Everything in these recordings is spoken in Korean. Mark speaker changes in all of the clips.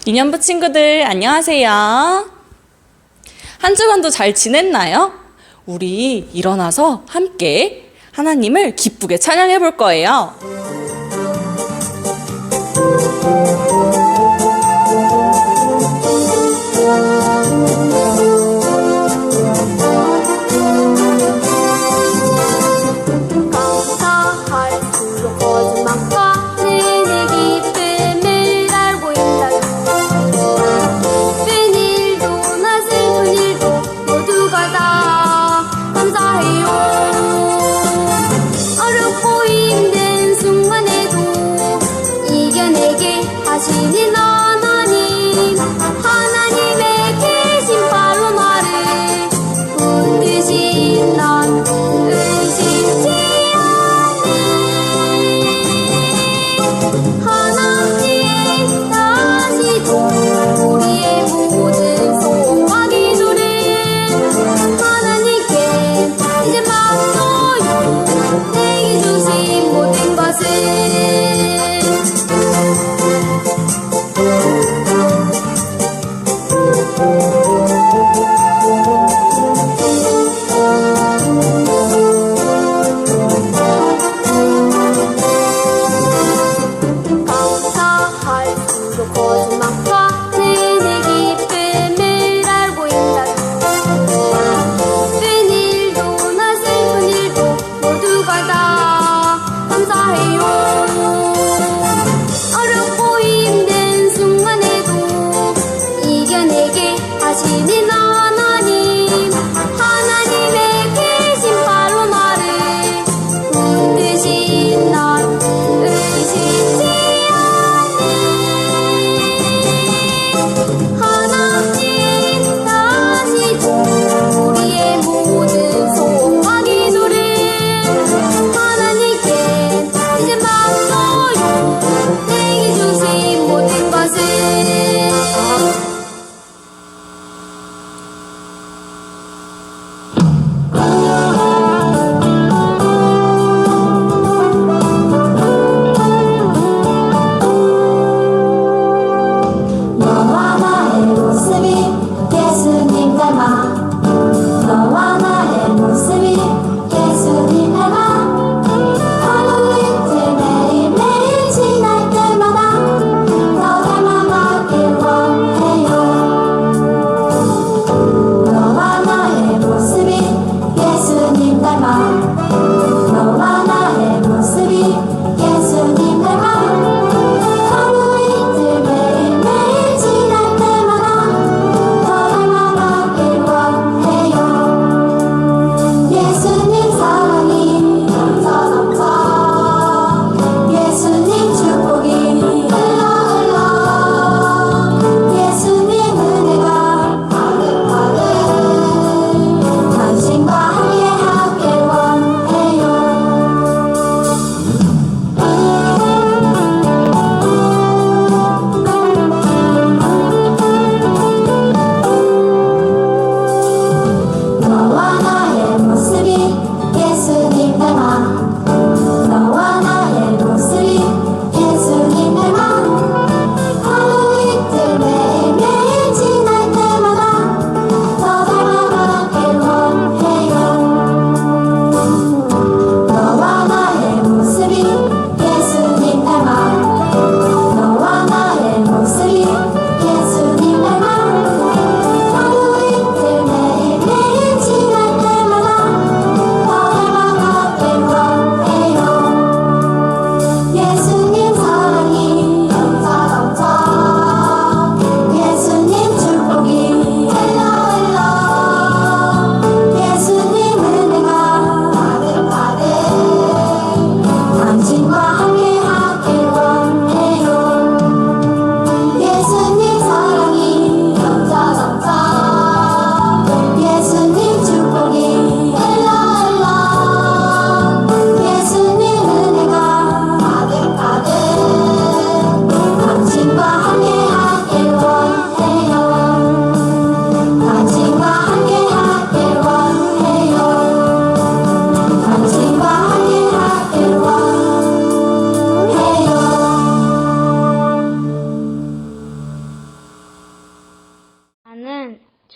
Speaker 1: 기념부 친구들 안녕하세요. 한 주간도 잘 지냈나요? 우리 일어나서 함께 하나님을 기쁘게 찬양해 볼 거예요.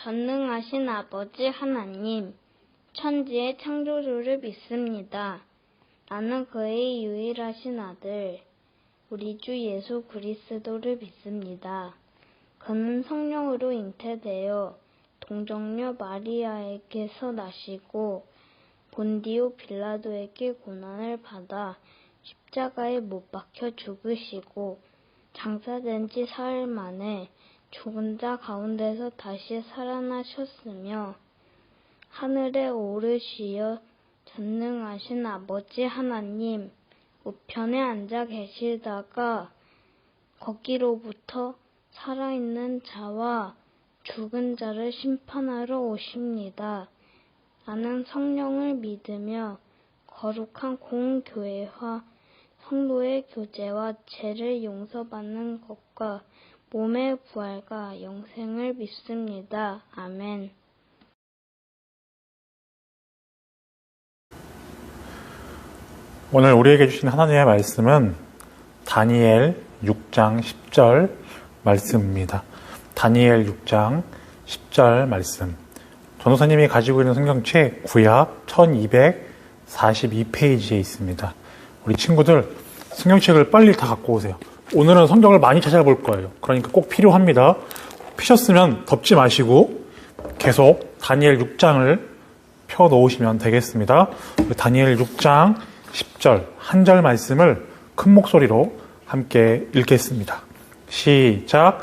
Speaker 2: 전능하신 아버지 하나님, 천지의 창조주를 믿습니다. 나는 그의 유일하신 아들, 우리 주 예수 그리스도를 믿습니다. 그는 성령으로 잉태되어 동정녀 마리아에게서 나시고 본디오 빌라도에게 고난을 받아 십자가에 못 박혀 죽으시고 장사된 지 사흘 만에 죽은 자 가운데서 다시 살아나셨으며 하늘에 오르시어 전능하신 아버지 하나님 우편에 앉아 계시다가 거기로부터 살아있는 자와 죽은 자를 심판하러 오십니다. 나는 성령을 믿으며 거룩한 공교회와 성도의 교제와 죄를 용서받는 것과 몸의 부활과 영생을 믿습니다. 아멘.
Speaker 3: 오늘 우리에게 주신 하나님의 말씀은 다니엘 6장 10절 말씀입니다. 다니엘 6장 10절 말씀. 전도사님이 가지고 있는 성경책 구약 1242페이지에 있습니다. 우리 친구들 성경책을 빨리 다 갖고 오세요. 오늘은 성경을 많이 찾아볼 거예요. 그러니까 꼭 필요합니다. 피셨으면 덮지 마시고 계속 다니엘 6장을 펴 놓으시면 되겠습니다. 다니엘 6장 10절 한 절 말씀을 큰 목소리로 함께 읽겠습니다. 시작.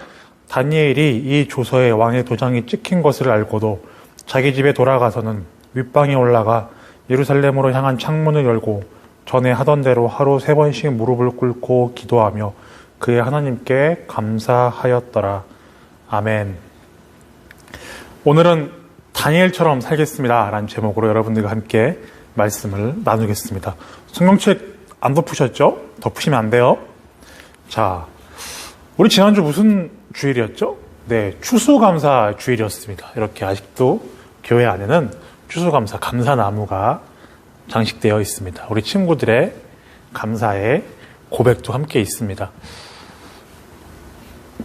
Speaker 3: 다니엘이 이 조서에 왕의 도장이 찍힌 것을 알고도 자기 집에 돌아가서는 윗방에 올라가 예루살렘으로 향한 창문을 열고 전에 하던 대로 하루 3번씩 무릎을 꿇고 기도하며 그의 하나님께 감사하였더라. 아멘. 오늘은 다니엘처럼 살겠습니다 라는 제목으로 여러분들과 함께 말씀을 나누겠습니다. 성경책 안 덮으셨죠? 덮으시면 안 돼요. 자, 우리 지난주 무슨 주일이었죠? 네, 추수감사 주일이었습니다. 이렇게 아직도 교회 안에는 추수감사, 감사나무가 장식되어 있습니다. 우리 친구들의 감사의 고백도 함께 있습니다.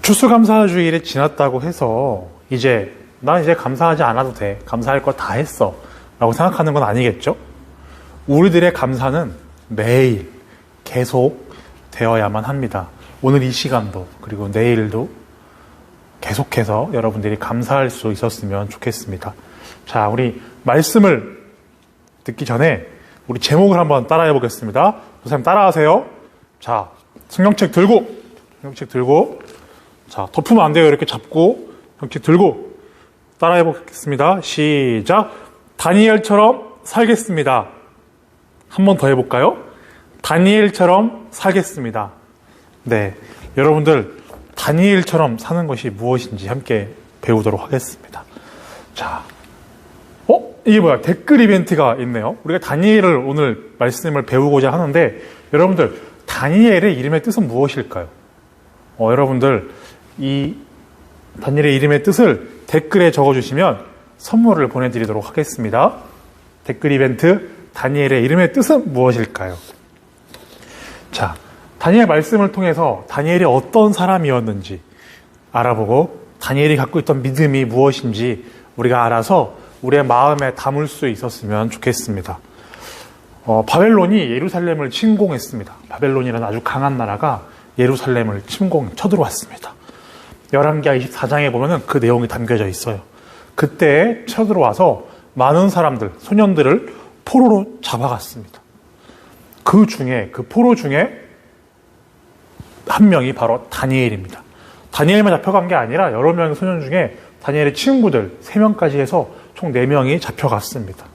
Speaker 3: 추수감사 주일이 지났다고 해서 난 이제 감사하지 않아도 돼. 감사할 거 다 했어. 라고 생각하는 건 아니겠죠? 우리들의 감사는 매일 계속 되어야만 합니다. 오늘 이 시간도 그리고 내일도 계속해서 여러분들이 감사할 수 있었으면 좋겠습니다. 자, 우리 말씀을 듣기 전에 우리 제목을 한번 따라해 보겠습니다. 선생님 따라하세요. 자, 성경책 들고 자, 덮으면 안 돼요. 이렇게 잡고 성경책 들고 따라해 보겠습니다. 시작. 다니엘처럼 살겠습니다. 한 번 더 해볼까요? 다니엘처럼 살겠습니다. 네, 여러분들 다니엘처럼 사는 것이 무엇인지 함께 배우도록 하겠습니다. 자, 이게 뭐야? 댓글 이벤트가 있네요. 우리가 다니엘을 오늘 말씀을 배우고자 하는데 여러분들 다니엘의 이름의 뜻은 무엇일까요? 여러분들 이 다니엘의 이름의 뜻을 댓글에 적어주시면 선물을 보내드리도록 하겠습니다. 댓글 이벤트 다니엘의 이름의 뜻은 무엇일까요? 자, 다니엘 말씀을 통해서 다니엘이 어떤 사람이었는지 알아보고 다니엘이 갖고 있던 믿음이 무엇인지 우리가 알아서 우리의 마음에 담을 수 있었으면 좋겠습니다. 바벨론이 예루살렘을 침공했습니다. 바벨론이라는 아주 강한 나라가 예루살렘을 쳐들어왔습니다. 열왕기하 24장에 보면은 그 내용이 담겨져 있어요. 그때 쳐들어와서 많은 사람들, 소년들을 포로로 잡아갔습니다. 그 포로 중에 한 명이 바로 다니엘입니다. 다니엘만 잡혀간 게 아니라 여러 명의 소년 중에 다니엘의 친구들 3명까지 해서 총 4명이 잡혀갔습니다.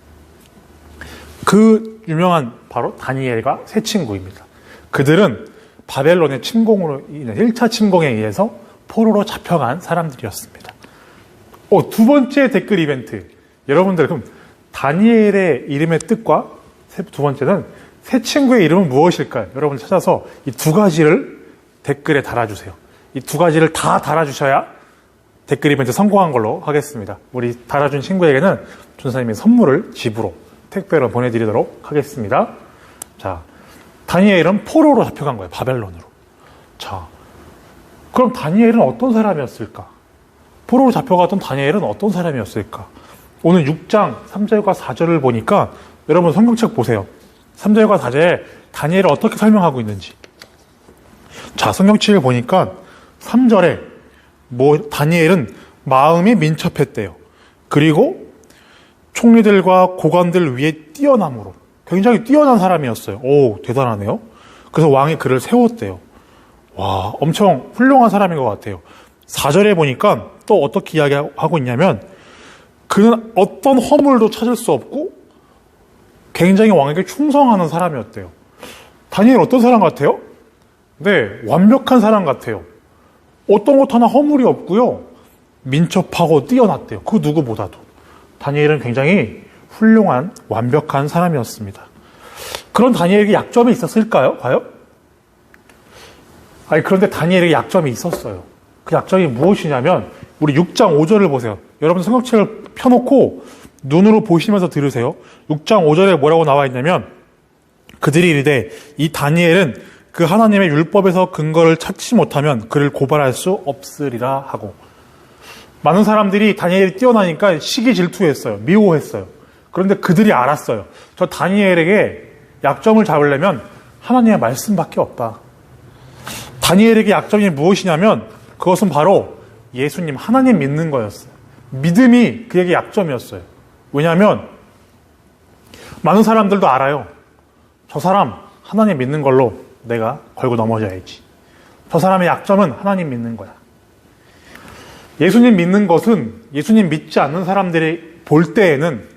Speaker 3: 그 유명한 바로 다니엘과 세 친구입니다. 그들은 바벨론의 침공으로 인해 1차 침공에 의해서 포로로 잡혀간 사람들이었습니다. 두 번째 댓글 이벤트. 여러분들 그럼 다니엘의 이름의 뜻과 두 번째는 새 친구의 이름은 무엇일까요? 여러분 찾아서 이 두 가지를 댓글에 달아주세요. 이 두 가지를 다 달아주셔야 댓글 이벤트 성공한 걸로 하겠습니다. 우리 달아준 친구에게는 전사님이 선물을 집으로 택배로 보내드리도록 하겠습니다. 자, 다니엘은 포로로 잡혀간 거예요. 바벨론으로. 자, 그럼 다니엘은 어떤 사람이었을까? 포로로 잡혀갔던 다니엘은 어떤 사람이었을까? 오늘 6장 3절과 4절을 보니까 여러분 성경책 보세요. 3절과 4절에 다니엘을 어떻게 설명하고 있는지. 자, 성경책을 보니까 3절에 다니엘은 마음이 민첩했대요. 그리고 총리들과 고관들 위에 뛰어남으로 굉장히 뛰어난 사람이었어요. 오, 대단하네요. 그래서 왕이 그를 세웠대요. 와, 엄청 훌륭한 사람인 것 같아요. 4절에 보니까 또 어떻게 이야기하고 있냐면 그는 어떤 허물도 찾을 수 없고 굉장히 왕에게 충성하는 사람이었대요. 다니엘 어떤 사람 같아요? 네, 완벽한 사람 같아요. 어떤 것 하나 허물이 없고요. 민첩하고 뛰어났대요. 그 누구보다도. 다니엘은 굉장히 훌륭한 완벽한 사람이었습니다. 그런 다니엘에게 약점이 있었을까요? 과연? 그런데 다니엘에게 약점이 있었어요. 그 약점이 무엇이냐면 우리 6장 5절을 보세요. 여러분 성경책을 펴놓고 눈으로 보시면서 들으세요. 6장 5절에 뭐라고 나와 있냐면 그들이 이르되 이 다니엘은 그 하나님의 율법에서 근거를 찾지 못하면 그를 고발할 수 없으리라 하고, 많은 사람들이 다니엘이 뛰어나니까 시기 질투했어요. 미워했어요. 그런데 그들이 알았어요. 저 다니엘에게 약점을 잡으려면 하나님의 말씀밖에 없다. 다니엘에게 약점이 무엇이냐면 그것은 바로 예수님, 하나님 믿는 거였어요. 믿음이 그에게 약점이었어요. 왜냐하면 많은 사람들도 알아요. 저 사람 하나님 믿는 걸로 내가 걸고 넘어져야지. 저 사람의 약점은 하나님 믿는 거야. 예수님 믿는 것은 예수님 믿지 않는 사람들이 볼 때에는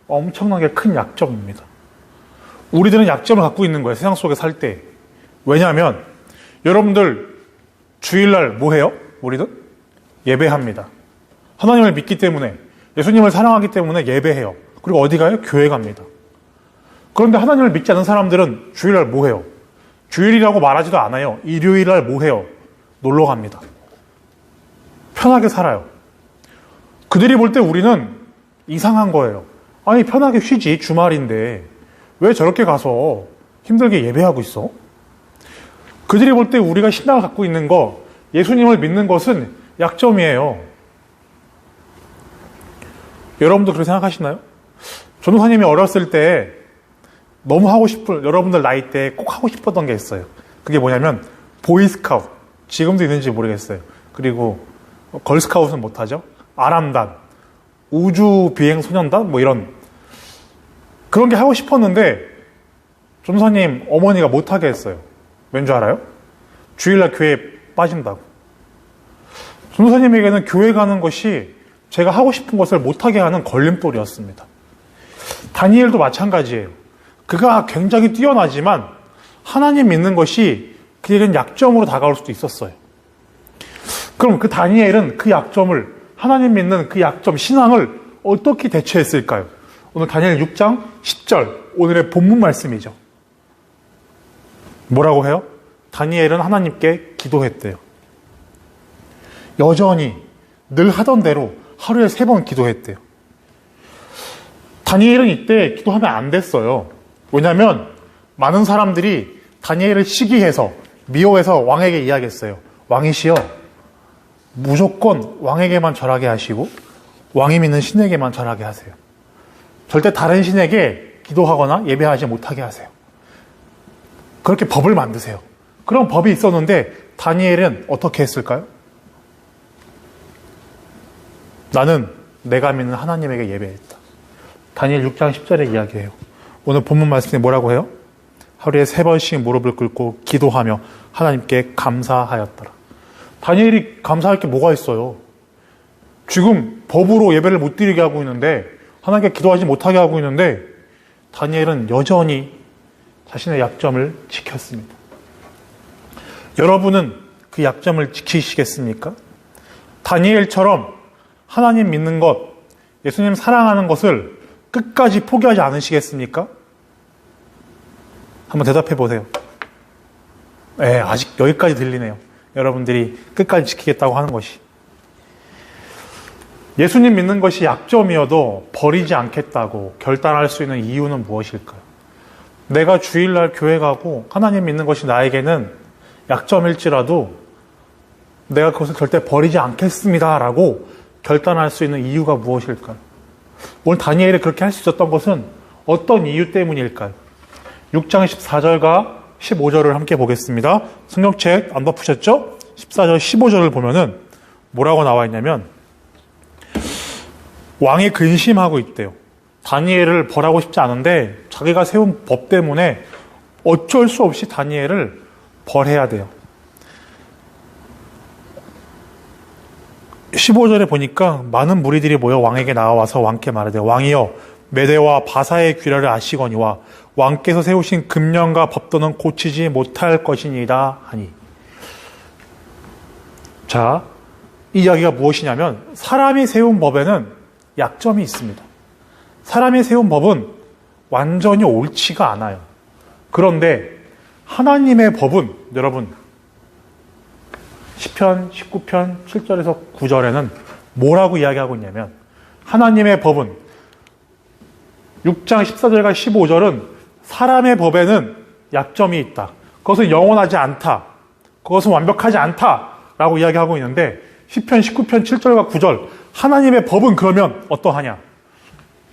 Speaker 3: 엄청나게 큰 약점입니다. 우리들은 약점을 갖고 있는 거예요. 세상 속에 살 때. 왜냐하면 여러분들 주일날 뭐 해요? 우리는 예배합니다. 하나님을 믿기 때문에, 예수님을 사랑하기 때문에 예배해요. 그리고 어디 가요? 교회 갑니다. 그런데 하나님을 믿지 않는 사람들은 주일날 뭐 해요? 주일이라고 말하지도 않아요. 일요일날 뭐 해요? 놀러 갑니다. 편하게 살아요. 그들이 볼 때 우리는 이상한 거예요. 아니, 편하게 쉬지, 주말인데 왜 저렇게 가서 힘들게 예배하고 있어? 그들이 볼 때 우리가 신앙을 갖고 있는 거, 예수님을 믿는 것은 약점이에요. 여러분도 그렇게 생각하시나요? 전도사님이 어렸을 때 너무 하고 싶은, 여러분들 나이 때 꼭 하고 싶었던 게 있어요. 그게 뭐냐면 보이스카우트. 지금도 있는지 모르겠어요. 그리고 걸스카우트는 못하죠. 아람단, 우주비행소년단, 뭐 이런 그런 게 하고 싶었는데 전도사님 어머니가 못하게 했어요. 왠 줄 알아요? 주일날 교회에 빠진다고. 전도사님에게는 교회 가는 것이 제가 하고 싶은 것을 못하게 하는 걸림돌이었습니다. 다니엘도 마찬가지예요. 그가 굉장히 뛰어나지만 하나님 믿는 것이 그에게는 약점으로 다가올 수도 있었어요. 그럼 그 다니엘은 그 약점을, 하나님 믿는 그 약점, 신앙을 어떻게 대처했을까요? 오늘 다니엘 6장 10절, 오늘의 본문 말씀이죠. 뭐라고 해요? 다니엘은 하나님께 기도했대요. 여전히 늘 하던 대로 하루에 3번 기도했대요. 다니엘은 이때 기도하면 안 됐어요. 왜냐하면 많은 사람들이 다니엘을 시기해서, 미워해서 왕에게 이야기했어요. 왕이시여, 무조건 왕에게만 절하게 하시고 왕이 믿는 신에게만 절하게 하세요. 절대 다른 신에게 기도하거나 예배하지 못하게 하세요. 그렇게 법을 만드세요. 그런 법이 있었는데 다니엘은 어떻게 했을까요? 나는 내가 믿는 하나님에게 예배했다. 다니엘 6장 10절에 이야기해요. 오늘 본문 말씀에 뭐라고 해요? 하루에 3번씩 무릎을 꿇고 기도하며 하나님께 감사하였더라. 다니엘이 감사할 게 뭐가 있어요? 지금 법으로 예배를 못 드리게 하고 있는데, 하나님께 기도하지 못하게 하고 있는데, 다니엘은 여전히 자신의 약점을 지켰습니다. 여러분은 그 약점을 지키시겠습니까? 다니엘처럼 하나님 믿는 것, 예수님 사랑하는 것을 끝까지 포기하지 않으시겠습니까? 한번 대답해 보세요. 네, 아직 여기까지 들리네요. 여러분들이 끝까지 지키겠다고 하는 것이. 예수님 믿는 것이 약점이어도 버리지 않겠다고 결단할 수 있는 이유는 무엇일까요? 내가 주일날 교회 가고 하나님 믿는 것이 나에게는 약점일지라도 내가 그것을 절대 버리지 않겠습니다라고 결단할 수 있는 이유가 무엇일까요? 오늘 다니엘이 그렇게 할 수 있었던 것은 어떤 이유 때문일까요? 6장 14절과 15절을 함께 보겠습니다. 성경책 안 덮으셨죠? 14절, 15절을 보면은 뭐라고 나와 있냐면 왕이 근심하고 있대요. 다니엘을 벌하고 싶지 않은데 자기가 세운 법 때문에 어쩔 수 없이 다니엘을 벌해야 돼요. 15절에 보니까 많은 무리들이 모여 왕에게 나와서 왕께 말하되 왕이여 메대와 바사의 귀라를 아시거니와 왕께서 세우신 금령과 법도는 고치지 못할 것이니이다 하니. 자, 이 이야기가 무엇이냐면 사람이 세운 법에는 약점이 있습니다. 사람이 세운 법은 완전히 옳지가 않아요. 그런데 하나님의 법은 여러분 시편 19편 7절에서 9절에는 뭐라고 이야기하고 있냐면 하나님의 법은 6장 14절과 15절은 사람의 법에는 약점이 있다. 그것은 영원하지 않다. 그것은 완벽하지 않다라고 이야기하고 있는데 시편 19편 7절과 9절 하나님의 법은 그러면 어떠하냐?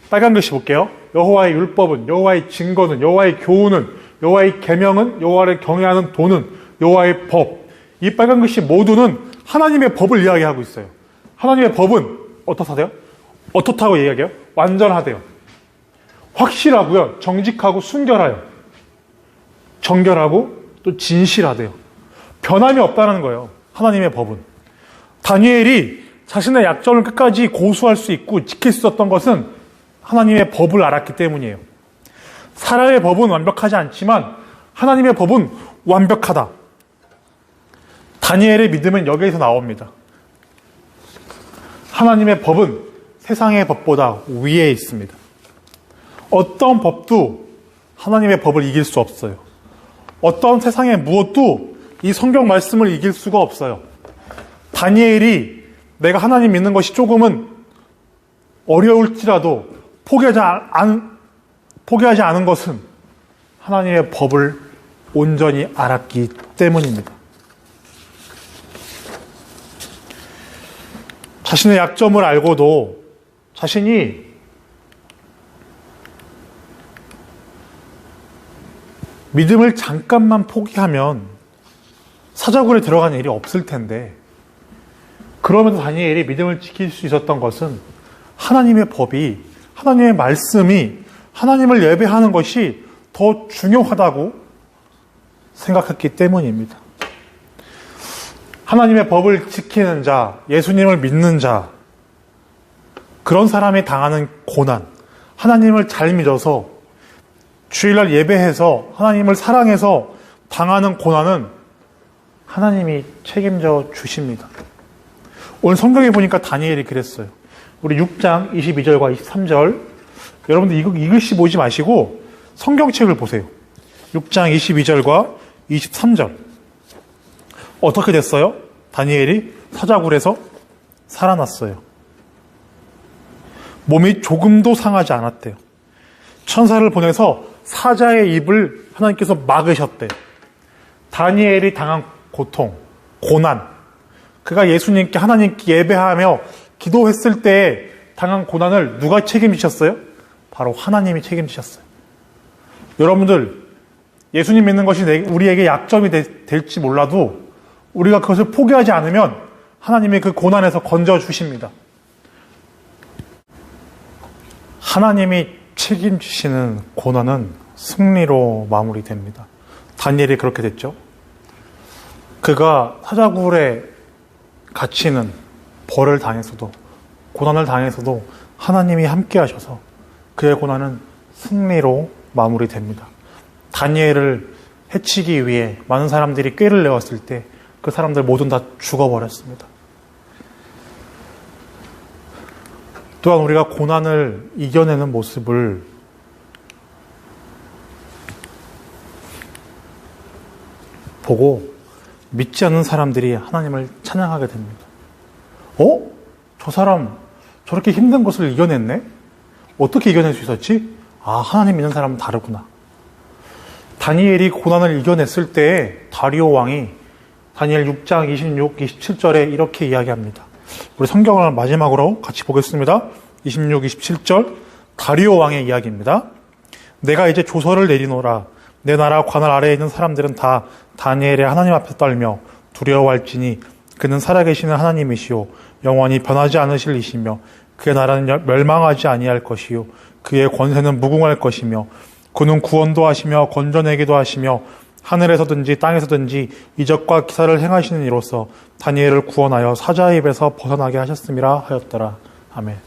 Speaker 3: 빨간 글씨 볼게요. 여호와의 율법은, 여호와의 증거는, 여호와의 교훈은, 여호와의 계명은, 여호와를 경외하는 도는, 여호와의 법. 이 빨간 글씨 모두는 하나님의 법을 이야기하고 있어요. 하나님의 법은 어떻다고요? 어떻다고 이야기해요? 완전하대요. 확실하고요. 정직하고 순결하여. 정결하고 또 진실하대요. 변함이 없다는 거예요. 하나님의 법은. 다니엘이 자신의 약점을 끝까지 고수할 수 있고 지킬 수 있었던 것은 하나님의 법을 알았기 때문이에요. 사람의 법은 완벽하지 않지만 하나님의 법은 완벽하다. 다니엘의 믿음은 여기에서 나옵니다. 하나님의 법은 세상의 법보다 위에 있습니다. 어떤 법도 하나님의 법을 이길 수 없어요. 어떤 세상의 무엇도 이 성경 말씀을 이길 수가 없어요. 다니엘이 내가 하나님 믿는 것이 조금은 어려울지라도 포기하지 않은 것은 하나님의 법을 온전히 알았기 때문입니다. 자신의 약점을 알고도 자신이 믿음을 잠깐만 포기하면 사자굴에 들어가는 일이 없을 텐데 그러면서 다니엘이 믿음을 지킬 수 있었던 것은 하나님의 법이, 하나님의 말씀이, 하나님을 예배하는 것이 더 중요하다고 생각했기 때문입니다. 하나님의 법을 지키는 자, 예수님을 믿는 자, 그런 사람이 당하는 고난, 하나님을 잘 믿어서 주일날 예배해서 하나님을 사랑해서 당하는 고난은 하나님이 책임져 주십니다. 오늘 성경에 보니까 다니엘이 그랬어요. 우리 6장 22절과 23절 여러분들 이 글씨 보지 마시고 성경책을 보세요. 6장 22절과 23절 어떻게 됐어요? 다니엘이 사자굴에서 살아났어요. 몸이 조금도 상하지 않았대요. 천사를 보내서 사자의 입을 하나님께서 막으셨대요. 다니엘이 당한 고통, 고난, 그가 예수님께 하나님께 예배하며 기도했을 때 당한 고난을 누가 책임지셨어요? 바로 하나님이 책임지셨어요. 여러분들 예수님 믿는 것이 우리에게 약점이 될지 몰라도 우리가 그것을 포기하지 않으면 하나님이 그 고난에서 건져주십니다. 하나님이 책임지시는 고난은 승리로 마무리됩니다. 다니엘이 그렇게 됐죠. 그가 사자굴에 갇히는 벌을 당해서도 고난을 당해서도 하나님이 함께 하셔서 그의 고난은 승리로 마무리됩니다. 다니엘을 해치기 위해 많은 사람들이 꾀를 내었을 때 그 사람들 모두 다 죽어버렸습니다. 또한 우리가 고난을 이겨내는 모습을 보고 믿지 않는 사람들이 하나님을 찬양하게 됩니다. 저 사람 저렇게 힘든 것을 이겨냈네? 어떻게 이겨낼 수 있었지? 하나님 믿는 사람은 다르구나. 다니엘이 고난을 이겨냈을 때 다리오 왕이 다니엘 6장 26, 27절에 이렇게 이야기합니다. 우리 성경을 마지막으로 같이 보겠습니다. 26, 27절 다리오 왕의 이야기입니다. 내가 이제 조서를 내리노라. 내 나라 관할 아래에 있는 사람들은 다 다니엘의 하나님 앞에 떨며 두려워할지니 그는 살아계시는 하나님이시요 영원히 변하지 않으실 이시며 그의 나라는 멸망하지 아니할 것이요 그의 권세는 무궁할 것이며 그는 구원도 하시며 건져내기도 하시며 하늘에서든지 땅에서든지 이적과 기사를 행하시는 이로써 다니엘을 구원하여 사자의 입에서 벗어나게 하셨음이라 하였더라. 아멘.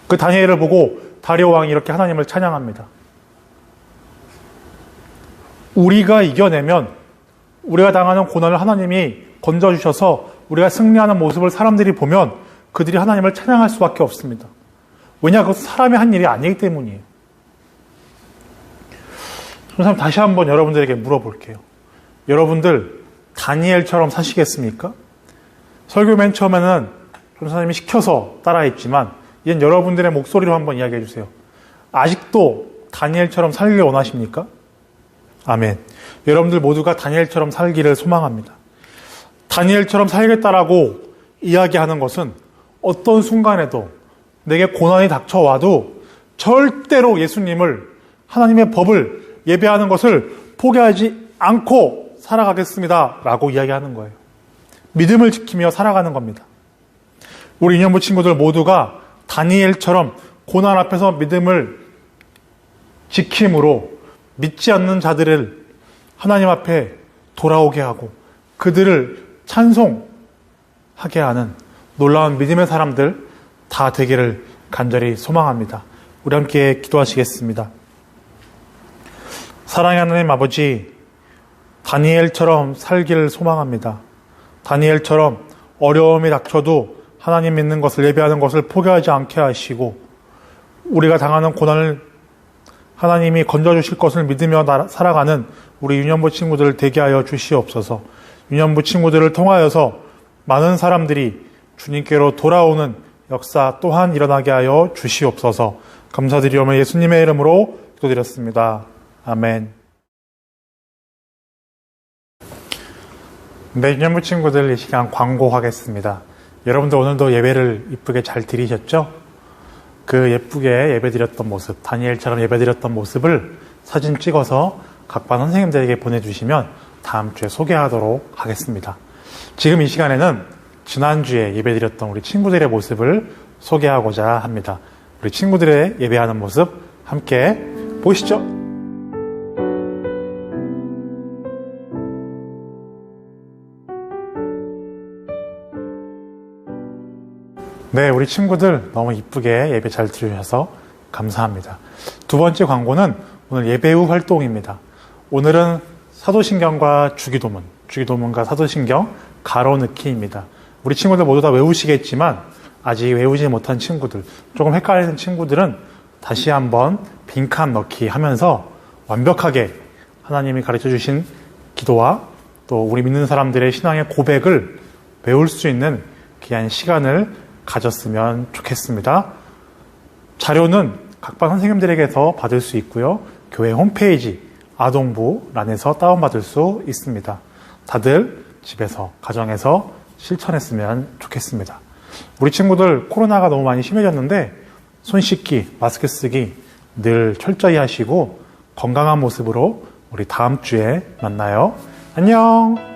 Speaker 3: 그 다니엘을 보고 다리오 왕이 이렇게 하나님을 찬양합니다. 우리가 이겨내면 우리가 당하는 고난을 하나님이 건져주셔서 우리가 승리하는 모습을 사람들이 보면 그들이 하나님을 찬양할 수밖에 없습니다. 왜냐? 그것은 사람이 한 일이 아니기 때문이에요. 선생님, 다시 한번 여러분들에게 물어볼게요. 여러분들 다니엘처럼 사시겠습니까? 설교 맨 처음에는 선생님이 시켜서 따라했지만 이젠 여러분들의 목소리로 한번 이야기해 주세요. 아직도 다니엘처럼 살기를 원하십니까? 아멘. 여러분들 모두가 다니엘처럼 살기를 소망합니다. 다니엘처럼 살겠다라고 이야기하는 것은 어떤 순간에도 내게 고난이 닥쳐와도 절대로 예수님을, 하나님의 법을 예배하는 것을 포기하지 않고 살아가겠습니다 라고 이야기하는 거예요. 믿음을 지키며 살아가는 겁니다. 우리 유년부 친구들 모두가 다니엘처럼 고난 앞에서 믿음을 지킴으로 믿지 않는 자들을 하나님 앞에 돌아오게 하고 그들을 찬송하게 하는 놀라운 믿음의 사람들 다 되기를 간절히 소망합니다. 우리 함께 기도하시겠습니다. 사랑의 하나님 아버지, 다니엘처럼 살기를 소망합니다. 다니엘처럼 어려움이 닥쳐도 하나님 믿는 것을, 예배하는 것을 포기하지 않게 하시고 우리가 당하는 고난을 하나님이 건져주실 것을 믿으며 살아가는 우리 유년부 친구들을 되게 하여 주시옵소서. 유년부 친구들을 통하여서 많은 사람들이 주님께로 돌아오는 역사 또한 일어나게 하여 주시옵소서. 감사드리오며 예수님의 이름으로 기도드렸습니다. 아멘. 네, 유년부 친구들, 이 시간 광고하겠습니다. 여러분들 오늘도 예배를 이쁘게 잘 드리셨죠? 그 예쁘게 예배드렸던 모습, 다니엘처럼 예배드렸던 모습을 사진 찍어서 각반 선생님들에게 보내주시면 다음 주에 소개하도록 하겠습니다. 지금 이 시간에는 지난주에 예배드렸던 우리 친구들의 모습을 소개하고자 합니다. 우리 친구들의 예배하는 모습 함께 보시죠. 네, 우리 친구들 너무 이쁘게 예배 잘 들으셔서 감사합니다. 두 번째 광고는 오늘 예배 후 활동입니다. 오늘은 사도신경과 주기도문과 사도신경 가로넣기입니다. 우리 친구들 모두 다 외우시겠지만 아직 외우지 못한 친구들, 조금 헷갈리는 친구들은 다시 한번 빈칸 넣기 하면서 완벽하게 하나님이 가르쳐 주신 기도와 또 우리 믿는 사람들의 신앙의 고백을 배울 수 있는 귀한 시간을 가졌으면 좋겠습니다. 자료는 각반 선생님들에게서 받을 수 있고요. 교회 홈페이지 아동부란에서 다운받을 수 있습니다. 다들 집에서, 가정에서 실천했으면 좋겠습니다. 우리 친구들 코로나가 너무 많이 심해졌는데 손 씻기, 마스크 쓰기 늘 철저히 하시고 건강한 모습으로 우리 다음 주에 만나요. 안녕!